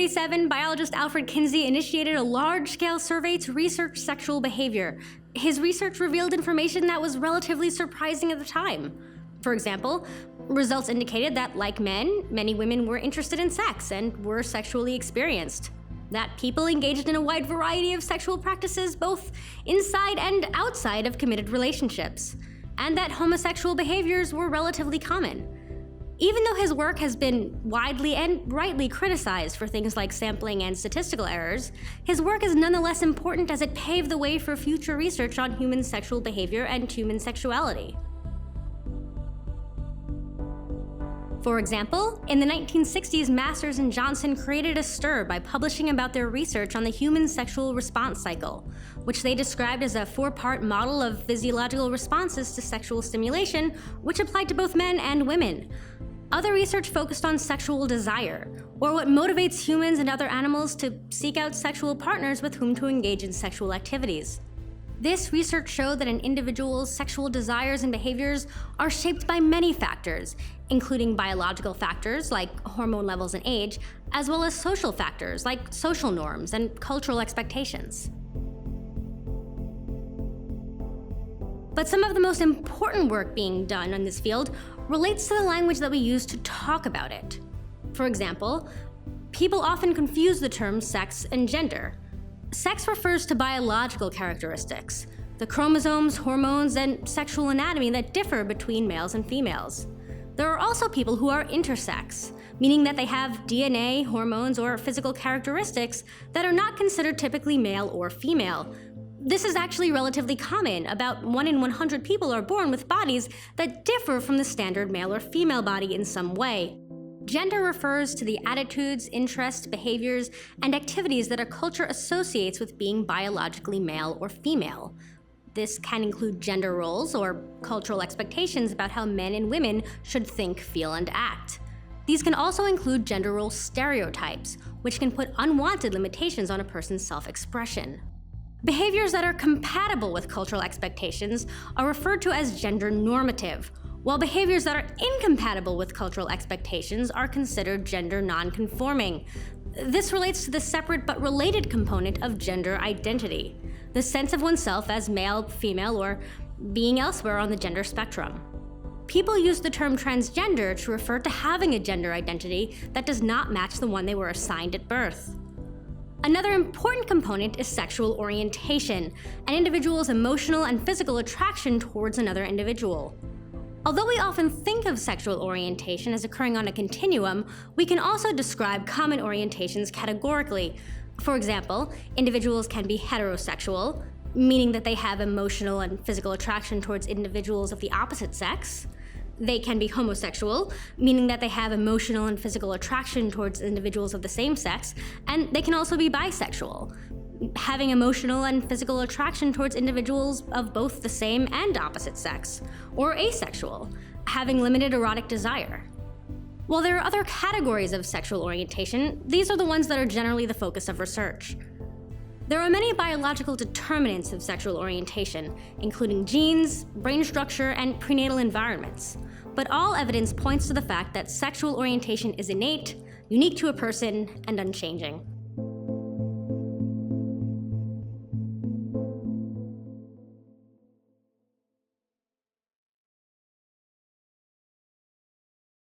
1947, biologist Alfred Kinsey initiated a large-scale survey to research sexual behavior. His research revealed information that was relatively surprising at the time. For example, results indicated that, like men, many women were interested in sex and were sexually experienced. That people engaged in a wide variety of sexual practices both inside and outside of committed relationships. And that homosexual behaviors were relatively common. Even though his work has been widely and rightly criticized for things like sampling and statistical errors, his work is nonetheless important as it paved the way for future research on human sexual behavior and human sexuality. For example, in the 1960s, Masters and Johnson created a stir by publishing about their research on the human sexual response cycle, which they described as a 4-part model of physiological responses to sexual stimulation, which applied to both men and women. Other research focused on sexual desire, or what motivates humans and other animals to seek out sexual partners with whom to engage in sexual activities. This research showed that an individual's sexual desires and behaviors are shaped by many factors, including biological factors like hormone levels and age, as well as social factors like social norms and cultural expectations. But some of the most important work being done in this field relates to the language that we use to talk about it. For example, people often confuse the terms sex and gender. Sex refers to biological characteristics, the chromosomes, hormones, and sexual anatomy that differ between males and females. There are also people who are intersex, meaning that they have DNA, hormones, or physical characteristics that are not considered typically male or female. This is actually relatively common. About 1 in 100 people are born with bodies that differ from the standard male or female body in some way. Gender refers to the attitudes, interests, behaviors, and activities that a culture associates with being biologically male or female. This can include gender roles or cultural expectations about how men and women should think, feel, and act. These can also include gender role stereotypes, which can put unwanted limitations on a person's self-expression. Behaviors that are compatible with cultural expectations are referred to as gender normative, while behaviors that are incompatible with cultural expectations are considered gender non-conforming. This relates to the separate but related component of gender identity, the sense of oneself as male, female, or being elsewhere on the gender spectrum. People use the term transgender to refer to having a gender identity that does not match the one they were assigned at birth. Another important component is sexual orientation, an individual's emotional and physical attraction towards another individual. Although we often think of sexual orientation as occurring on a continuum, we can also describe common orientations categorically. For example, individuals can be heterosexual, meaning that they have emotional and physical attraction towards individuals of the opposite sex. They can be homosexual, meaning that they have emotional and physical attraction towards individuals of the same sex, and they can also be bisexual, having emotional and physical attraction towards individuals of both the same and opposite sex, or asexual, having limited erotic desire. While there are other categories of sexual orientation, these are the ones that are generally the focus of research. There are many biological determinants of sexual orientation, including genes, brain structure, and prenatal environments. But all evidence points to the fact that sexual orientation is innate, unique to a person, and unchanging.